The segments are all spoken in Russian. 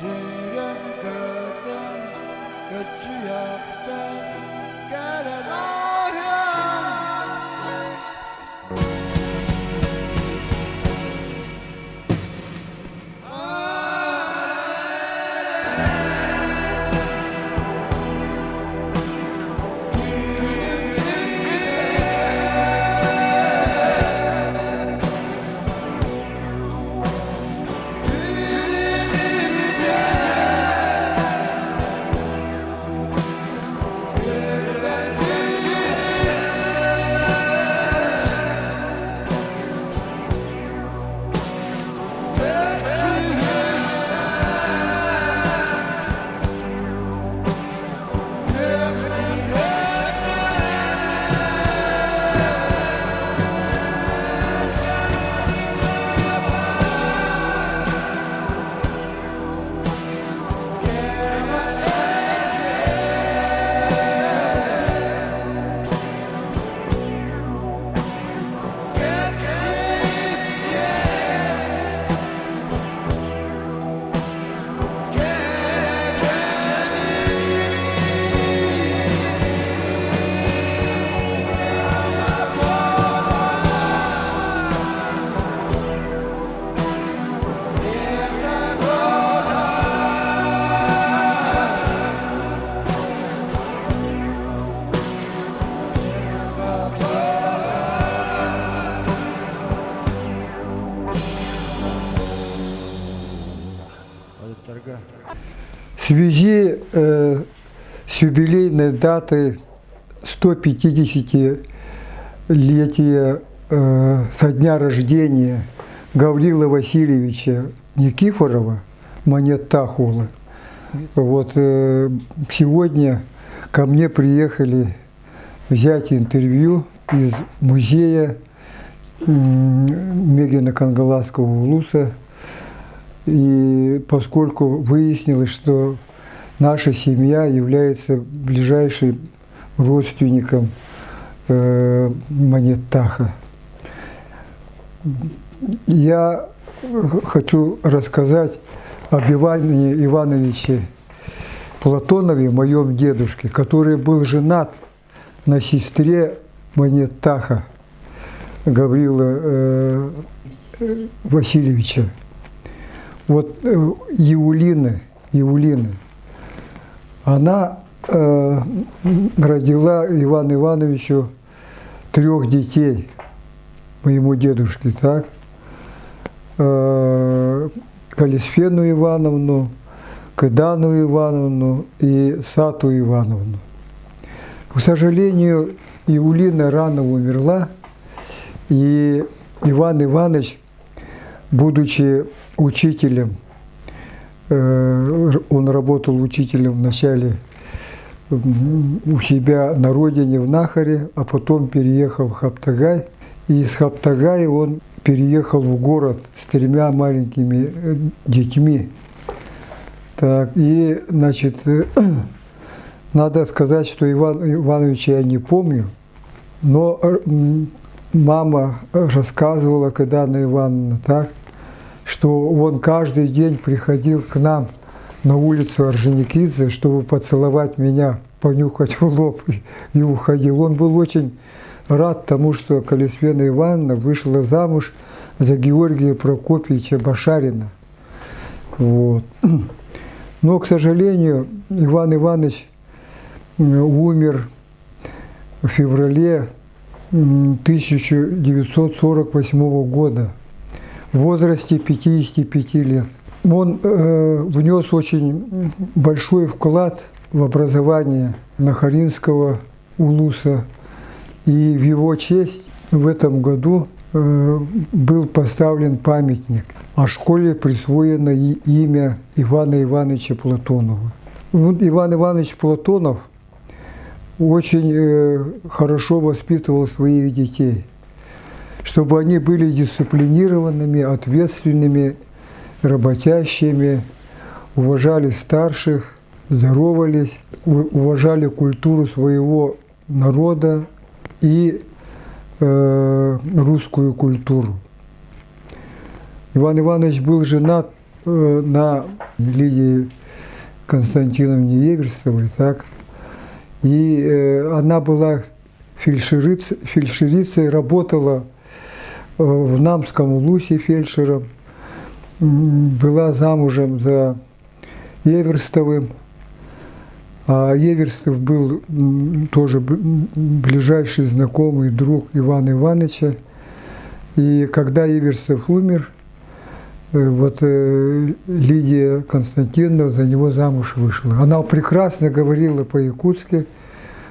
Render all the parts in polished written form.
Şirin göçü yaptı gelen ahyan. В связи с юбилейной датой 150-летия со дня рождения Гаврила Васильевича Никифорова, Манет-Тахула, вот сегодня ко мне приехали взять интервью из музея Мегино-Кангаласского улуса. И поскольку выяснилось, что наша семья является ближайшим родственником Манет-Таха, я хочу рассказать об Иване Ивановиче Платонове, моем дедушке, который был женат на сестре Манет-Таха Гаврила Васильевича. Вот Еулина, она родила Ивану Ивановичу 3 детей, моему дедушке, так? Калисфену Ивановну, Кыдану Ивановну и Сату Ивановну. К сожалению, Еулина рано умерла, и Иван Иванович, будучи учителем, он работал учителем вначале у себя на родине в Нахаре, а потом переехал в Хаптагай. И из Хаптагая он переехал в город с 3 маленькими детьми. Так, и, значит, надо сказать, что Ивана Ивановича я не помню, но мама рассказывала, Кыдана Ивановна, так, что он каждый день приходил к нам на улицу Орджоникидзе, чтобы поцеловать меня, понюхать в лоб и уходил. Он был очень рад тому, что Калисфена Ивановна вышла замуж за Георгия Прокопьевича Башарина. Вот. Но, к сожалению, Иван Иванович умер в феврале 1948 года в возрасте 55 лет. Он внес очень большой вклад в образование Нахаринского улуса, и в его честь в этом году был поставлен памятник, а школе присвоено имя Ивана Ивановича Платонова. Иван Иванович Платонов очень хорошо воспитывал своих детей, чтобы они были дисциплинированными, ответственными, работящими, уважали старших, здоровались, уважали культуру своего народа и русскую культуру. Иван Иванович был женат на Лидии Константиновне Еверстовой, так, и она была фельдшерицей, работала в Намском Улусе фельдшером, была замужем за Еверстовым, а Еверстов был тоже ближайший знакомый друг Ивана Ивановича. И когда Еверстов умер, вот Лидия Константиновна за него замуж вышла. Она прекрасно говорила по-якутски,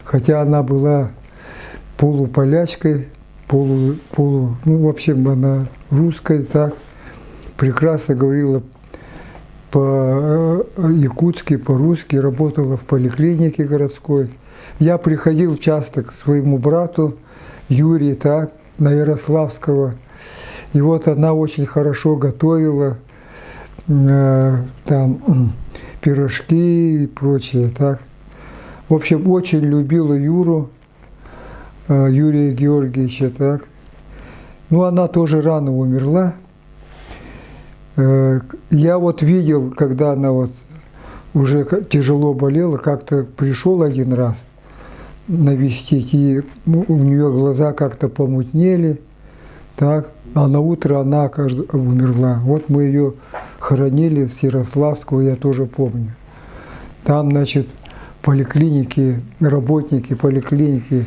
хотя она была полуполячкой, ну, в общем, она русская, так, прекрасно говорила по-якутски, по-русски, работала в поликлинике городской. Я приходил часто к своему брату Юрию, так, на Ярославского, и вот она очень хорошо готовила там пирожки и прочее, так. В общем, очень любила Юру, Юрия Георгиевича, так. Ну, она тоже рано умерла. Я вот видел, когда она вот уже тяжело болела, как-то пришел один раз навестить, и у нее глаза как-то помутнели, так, а на утро она умерла. Вот мы ее хоронили с Ярославского, я тоже помню. Там, значит, поликлиники, работники поликлиники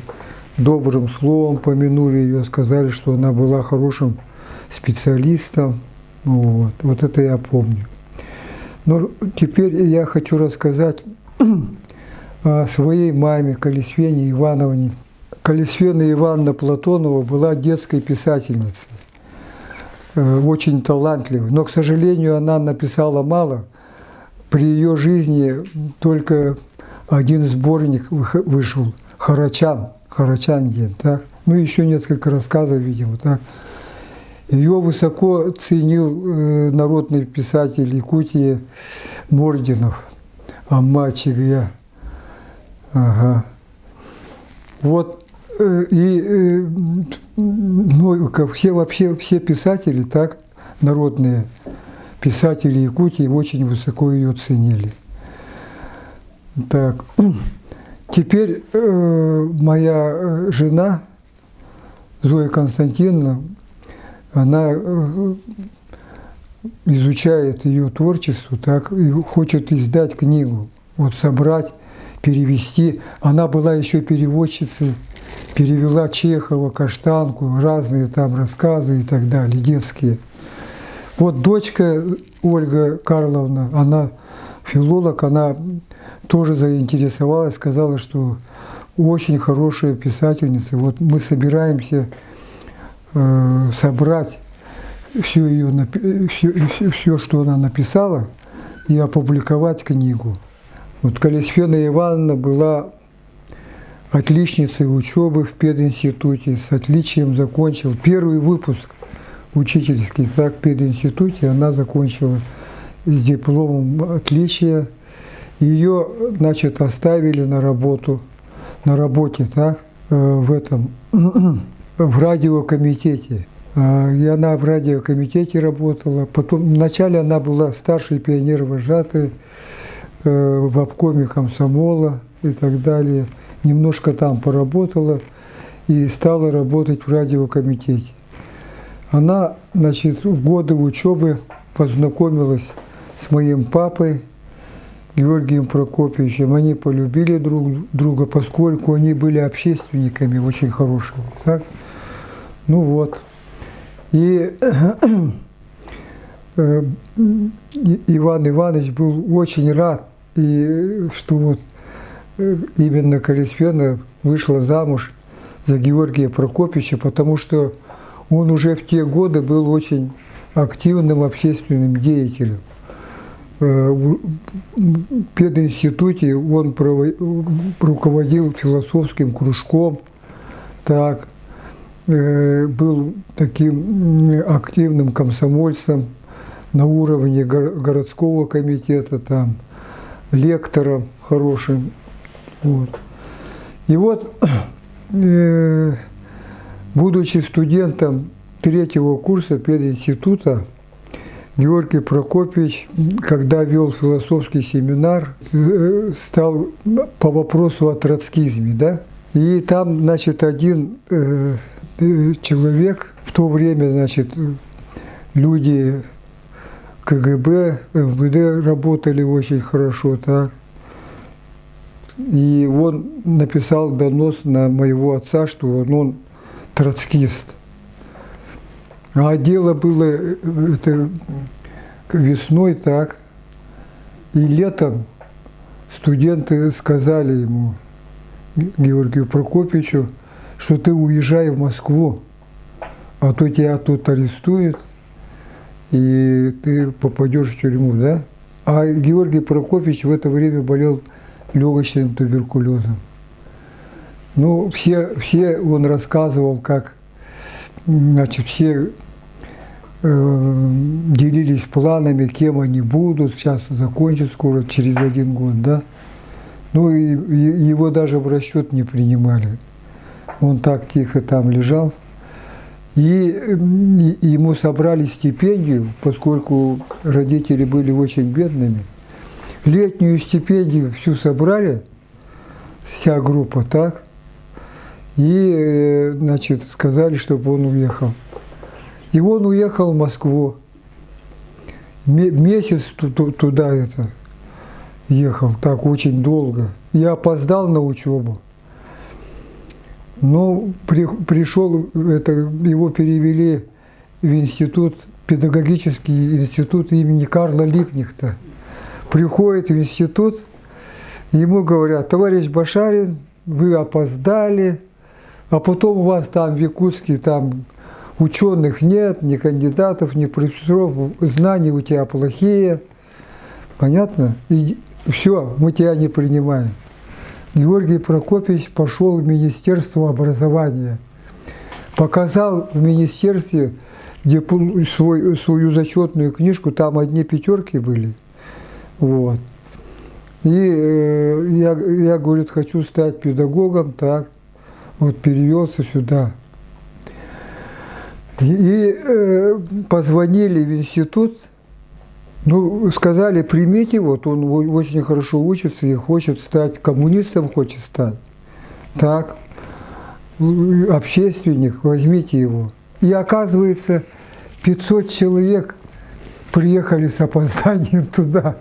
добрым словом помянули ее, сказали, что она была хорошим специалистом. Вот это я помню. Но теперь я хочу рассказать о своей маме, Колесфене Ивановне. Колесфена Ивановна Платонова была детской писательницей, очень талантливой. Но, к сожалению, она написала мало. При ее жизни только один сборник вышел «Харачанин», так? Ну, еще несколько рассказов, видимо, так. Ее высоко ценил народный писатель Якутии Мординов, Аммачигья. Ага. Вот, ну, вообще все писатели, так, народные писатели Якутии очень высоко ее ценили. Так, теперь моя жена Зоя Константиновна, она изучает ее творчество, так, и хочет издать книгу, вот собрать, перевести. Она была еще переводчицей, перевела Чехова, Каштанку, разные там рассказы и так далее, детские. Вот дочка Ольга Карловна, она филолог, она тоже заинтересовалась, сказала, что очень хорошая писательница. Вот мы собираемся собрать все, что она написала, и опубликовать книгу. Вот Колесфена Ивановна была отличницей учебы в пединституте, с отличием закончила. Первый выпуск учительский так, в пединституте она закончила с дипломом отличия. Ее, значит, оставили на работе, так, в радиокомитете. И она в радиокомитете работала. Потом, вначале она была старшей пионер-вожатой в обкоме комсомола и так далее. Немножко там поработала и стала работать в радиокомитете. Она, значит, в годы учебы познакомилась с моим папой Георгием Прокопьевичем. Они полюбили друг друга, поскольку они были общественниками очень хорошими. Так? Ну вот. И Иван Иванович был очень рад, и что вот именно Колесфена вышла замуж за Георгия Прокопьевича, потому что он уже в те годы был очень активным общественным деятелем. В пединституте он руководил философским кружком, так, был таким активным комсомольцем на уровне городского комитета, там, лектором хорошим. Вот. И вот, будучи студентом 3-го курса пединститута, Георгий Прокопьевич, когда вел философский семинар, стал по вопросу о троцкизме, да? И там, значит, один человек, в то время, значит, люди КГБ, МВД работали очень хорошо, так? И он написал донос на моего отца, что он троцкист. А дело было это весной, так, и летом студенты сказали ему, Георгию Прокопьевичу, что ты уезжай в Москву, а то тебя тут арестуют, и ты попадешь в тюрьму, да? А Георгий Прокопьевич в это время болел легочным туберкулезом. Ну, все он рассказывал, как, значит, все делились планами, кем они будут, сейчас закончат скоро, через 1 год, да. Ну, и его даже в расчет не принимали. Он так тихо там лежал. И ему собрали стипендию, поскольку родители были очень бедными. Летнюю стипендию всю собрали, вся группа, так, и, значит, сказали, чтобы он уехал. И он уехал в Москву. Месяц туда это ехал, так очень долго. Я опоздал на учебу. Но пришел, его перевели в институт, педагогический институт имени Карла Липкнехта. Приходит в институт, ему говорят: товарищ Башарин, вы опоздали, а потом у вас там в Якутске там ученых нет, ни кандидатов, ни профессоров, знания у тебя плохие. Понятно? И все, мы тебя не принимаем. Георгий Прокопьевич пошел в Министерство образования, показал в министерстве свою зачетную книжку, там одни 5 были. Вот. И я, говорит, хочу стать педагогом, так, вот перевелся сюда. И позвонили в институт, ну, сказали, примите, вот он очень хорошо учится и хочет стать, коммунистом хочет стать. Так, общественник, возьмите его. И оказывается, 500 человек приехали с опозданием туда.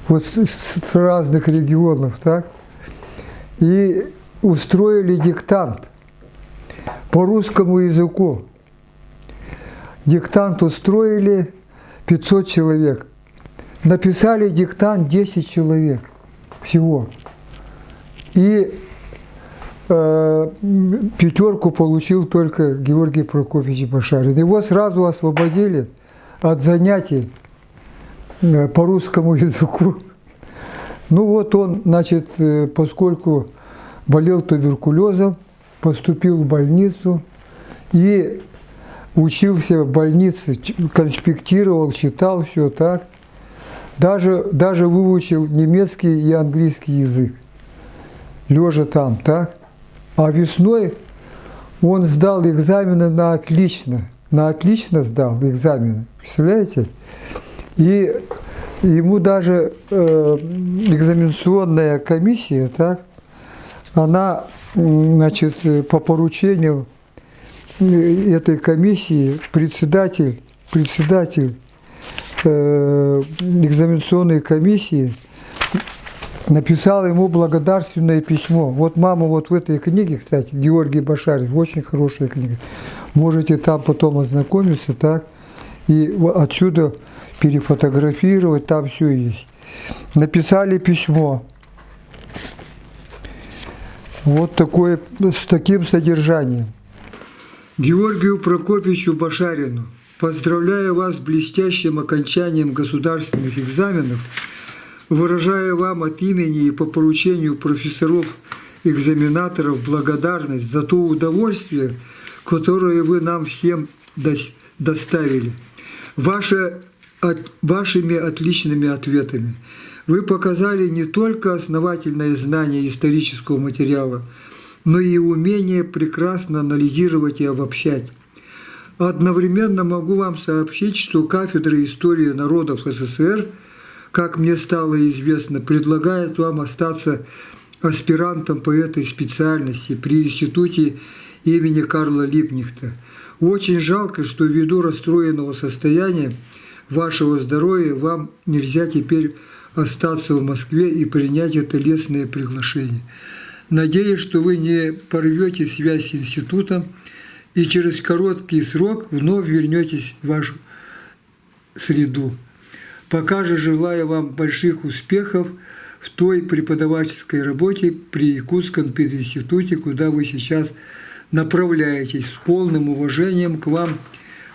Вот с разных регионов, так. И устроили диктант по русскому языку. Диктант устроили 500 человек. Написали диктант 10 человек всего. И 5 получил только Георгий Прокопьевич Башарин. Его сразу освободили от занятий по русскому языку. Ну вот он, значит, поскольку болел туберкулезом, поступил в больницу и учился в больнице, конспектировал, читал все так. Даже выучил немецкий и английский язык, лежа там, так. А весной он сдал экзамены на отлично сдал экзамены, представляете? И ему даже экзаменационная комиссия, так, она, значит, по поручению этой комиссии председатель экзаменационной комиссии написал ему благодарственное письмо. Вот мама вот в этой книге, кстати, Георгий Башарин, очень хорошая книга. Можете там потом ознакомиться, так, и отсюда перефотографировать, там все есть. Написали письмо. Вот такое, с таким содержанием. Георгию Прокопьевичу Башарину. Поздравляю вас с блестящим окончанием государственных экзаменов. Выражаю вам от имени и по поручению профессоров-экзаменаторов благодарность за то удовольствие, которое вы нам всем доставили. Вашими отличными ответами вы показали не только основательное знание исторического материала, но и умение прекрасно анализировать и обобщать. Одновременно могу вам сообщить, что кафедра истории народов СССР, как мне стало известно, предлагает вам остаться аспирантом по этой специальности при институте имени Карла Липкнехта. Очень жалко, что ввиду расстроенного состояния вашего здоровья вам нельзя теперь остаться в Москве и принять это лестное приглашение. Надеюсь, что вы не порвете связь с институтом и через короткий срок вновь вернетесь в вашу среду. Пока же желаю вам больших успехов в той преподавательской работе при Якутском пединституте, куда вы сейчас направляетесь. С полным уважением к вам,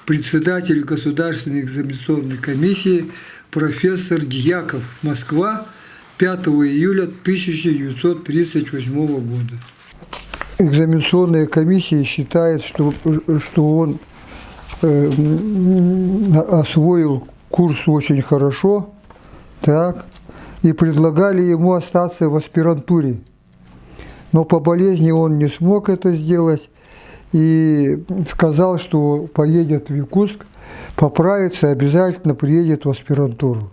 председатель Государственной экзаменационной комиссии профессор Дьяков, Москва, 5 июля 1938 года. Экзаменационная комиссия считает, что он освоил курс очень хорошо, так, и предлагали ему остаться в аспирантуре. Но по болезни он не смог это сделать и сказал, что поедет в Якутск, поправится, обязательно приедет в аспирантуру.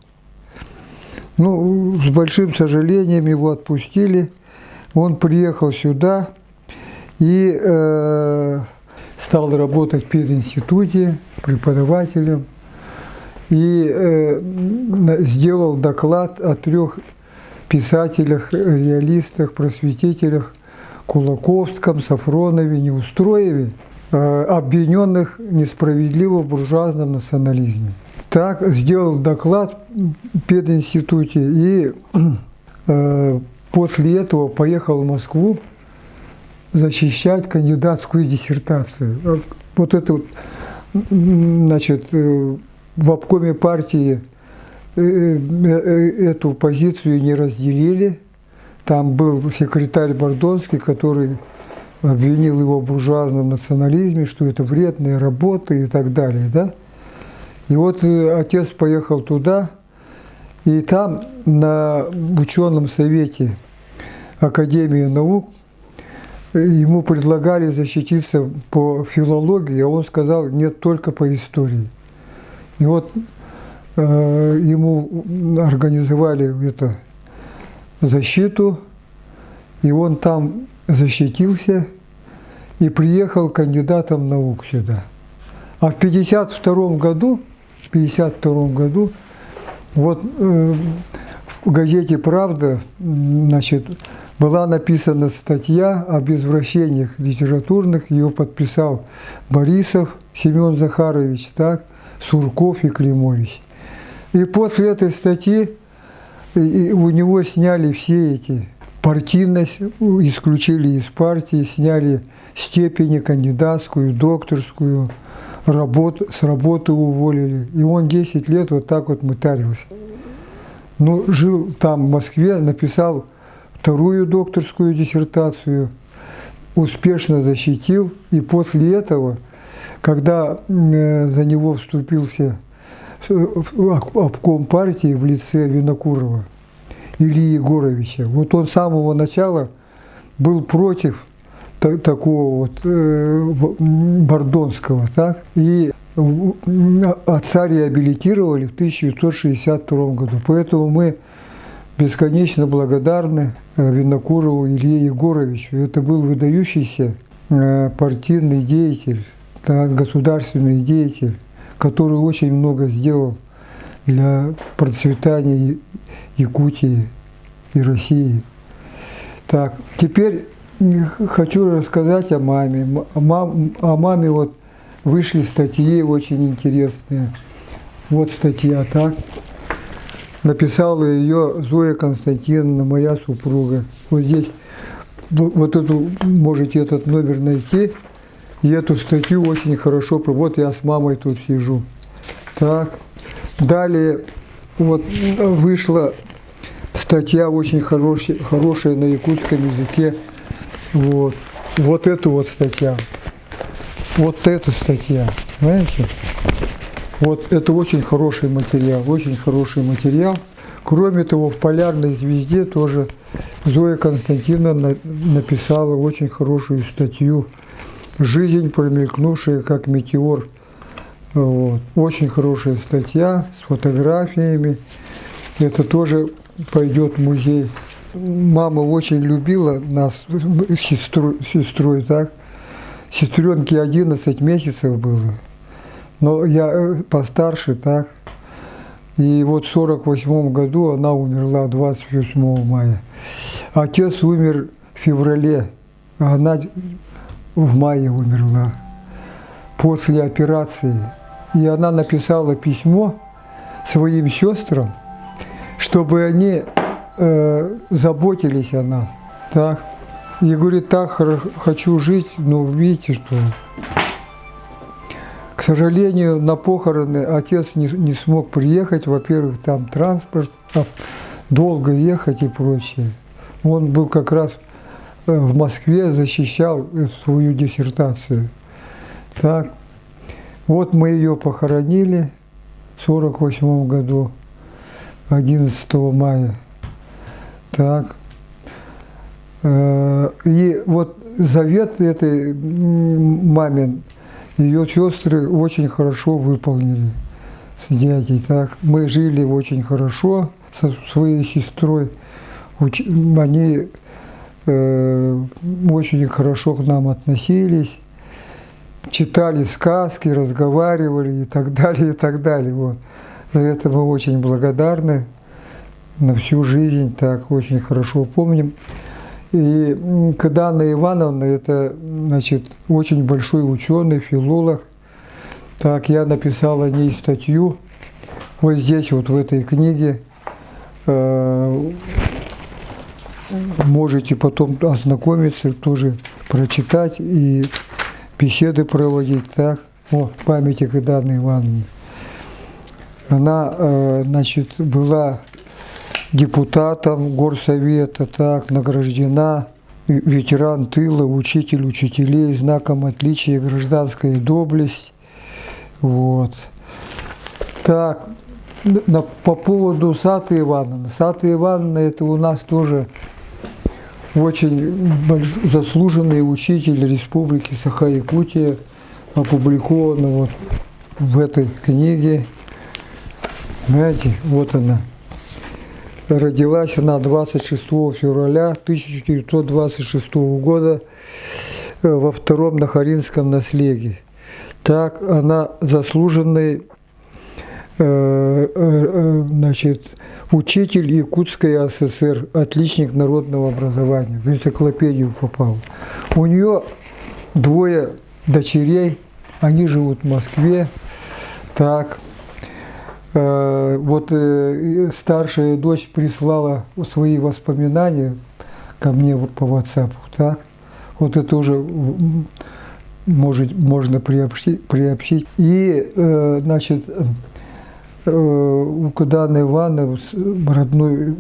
Ну, с большим сожалением его отпустили. Он приехал сюда и стал работать в пединституте преподавателем. И сделал доклад о 3 писателях, реалистах, просветителях Кулаковском, Сафронове, Неустроеве, обвиненных несправедливо в буржуазном национализме. Так сделал доклад в пединституте и после этого поехал в Москву защищать кандидатскую диссертацию. Вот это вот, значит, в обкоме партии эту позицию не разделили. Там был секретарь Бордонский, который обвинил его в буржуазном национализме, что это вредная работа и так далее. Да? И вот отец поехал туда, и там на ученом совете Академии наук ему предлагали защититься по филологии, а он сказал, нет, только по истории. И вот ему организовали эту защиту, и он там защитился и приехал кандидатом наук сюда. А в 1952 году вот в газете «Правда», значит, была написана статья об извращениях литературных, ее подписал Борисов Семен Захарович, так, Сурков и Климович. И после этой статьи у него сняли все эти партийность, исключили из партии, сняли степени кандидатскую, докторскую, с работы уволили. И он 10 лет вот так вот мытарился. Ну, жил там в Москве, написал 2-ю докторскую диссертацию, успешно защитил, и после этого, когда за него вступился обком партии в лице Винокурова, Ильи Егоровича, вот он с самого начала был против такого вот Бордонского, так, и отца реабилитировали в 1962 году. Поэтому мы бесконечно благодарны Винокурову Илье Егоровичу. Это был выдающийся партийный деятель, да, государственный деятель, который очень много сделал для процветания Якутии и России. Так, теперь хочу рассказать о маме. О маме вот вышли статьи очень интересные. Вот статья, так. Написала ее Зоя Константиновна, моя супруга. Вот здесь, вот эту, можете этот номер найти. И эту статью очень хорошо. Вот я с мамой тут сижу. Так. Далее вот вышла статья очень хорошая на якутском языке. Вот эту вот статья. Вот эта статья. Знаете? Вот это очень хороший материал. Очень хороший материал. Кроме того, в «Полярной звезде» тоже Зоя Константиновна написала очень хорошую статью жизнь, промелькнувшая как метеор. Вот. Очень хорошая статья с фотографиями. Это тоже пойдет в музей. Мама очень любила нас, сестрой, так. Сестренке 11 месяцев было. Но я постарше, так. И вот в 1948 году она умерла 28 мая. Отец умер в феврале, а она в мае умерла после операции. И она написала письмо своим сестрам, чтобы они заботились о нас. Так. И говорит, так хочу жить, но видите, что... К сожалению, на похороны отец не смог приехать. Во-первых, там транспорт, долго ехать и прочее. Он был как раз в Москве, защищал свою диссертацию. Так. Вот мы ее похоронили в 1948 году, 11 мая. Так. И вот завет этой мамин, ее сестры очень хорошо выполнили с дядей. Так. Мы жили очень хорошо со своей сестрой. Они очень хорошо к нам относились, читали сказки, разговаривали и так далее, и так далее. Вот. За это мы очень благодарны на всю жизнь, так очень хорошо помним. И когда Анна Ивановна, это, значит, очень большой ученый, филолог, так, я написал о ней статью, вот здесь, вот в этой книге, можете потом ознакомиться, тоже прочитать и беседы проводить, так, о памяти к Анне Ивановне. Она, значит, была депутатом горсовета, так, награждена, ветеран тыла, учитель учителей, знаком отличия гражданская доблесть. Вот. Так, по поводу Саты Ивановны. Сата Ивановна, это у нас тоже очень заслуженный учитель Республики Саха-Якутия, опубликована вот в этой книге. Знаете, вот она. Родилась она 26 февраля 1926 года во втором Нахаринском наследии. Так, она заслуженный, значит, учитель Якутской ССР, отличник народного образования, в энциклопедию попал. У нее 2 дочерей, они живут в Москве. Так. Вот старшая дочь прислала свои воспоминания ко мне по WhatsApp, так? Вот это уже можно приобщить. И, значит, у Анны Ивановны родной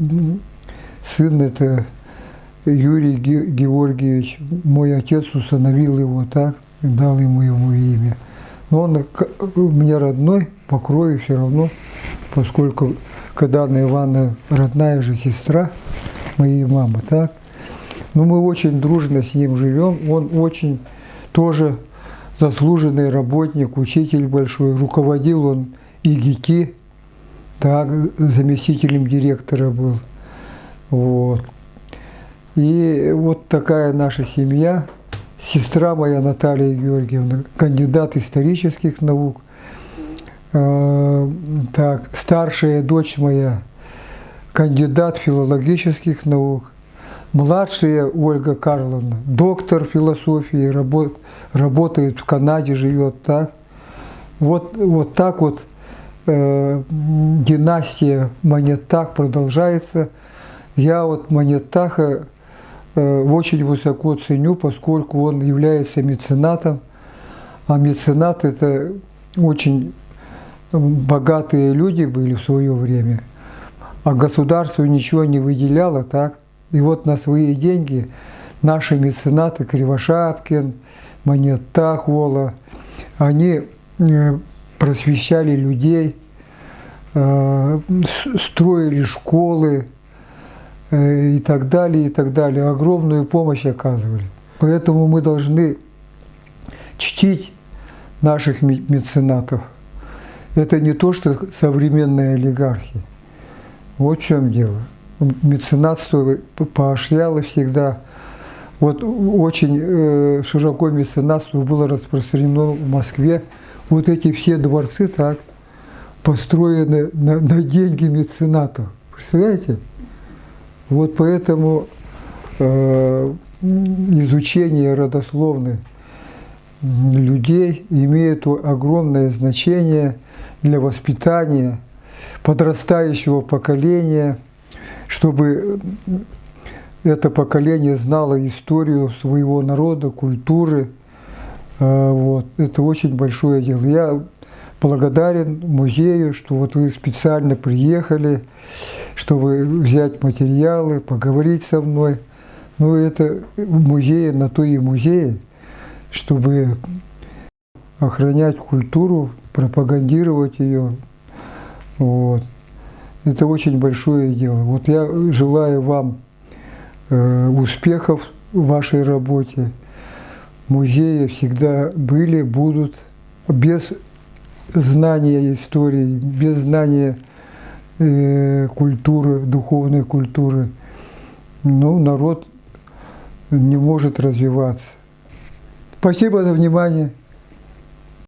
сын, это Юрий Георгиевич, мой отец усыновил его, так, и дал ему его имя. Но он мне родной по крови все равно, поскольку Анна Ивановна родная же сестра моей мамы, так. Но мы очень дружно с ним живем. Он очень тоже заслуженный работник, учитель большой. Руководил он ИГИКИ, так, заместителем директора был. Вот. И вот такая наша семья. Сестра моя Наталья Георгиевна, кандидат исторических наук. Так, старшая дочь моя, кандидат филологических наук. Младшая Ольга Карловна, доктор философии, работает в Канаде, живет, так. Вот так вот династия Манеттах продолжается. Я вот Манеттаха очень высоко ценю, поскольку он является меценатом, а меценат – это очень богатые люди были в свое время, а государство ничего не выделяло, так. И вот на свои деньги наши меценаты Кривошапкин, Манеттах, Вола, они просвещали людей, строили школы, и так далее, и так далее. Огромную помощь оказывали. Поэтому мы должны чтить наших меценатов. Это не то, что современные олигархи. Вот в чем дело. Меценатство поощряло всегда. Вот очень широко меценатство было распространено в Москве. Вот эти все дворцы так построены на деньги меценатов. Представляете? Вот поэтому изучение родословной людей имеет огромное значение для воспитания подрастающего поколения, чтобы это поколение знало историю своего народа, культуры. Вот. Это очень большое дело. Я благодарен музею, что вот вы специально приехали, чтобы взять материалы, поговорить со мной. Ну, это музей на то и музей, чтобы охранять культуру, пропагандировать ее. Вот. Это очень большое дело. Вот я желаю вам успехов в вашей работе. Музеи всегда были, будут. Без знания истории, без знания культуры, духовной культуры, ну, народ не может развиваться. Спасибо за внимание.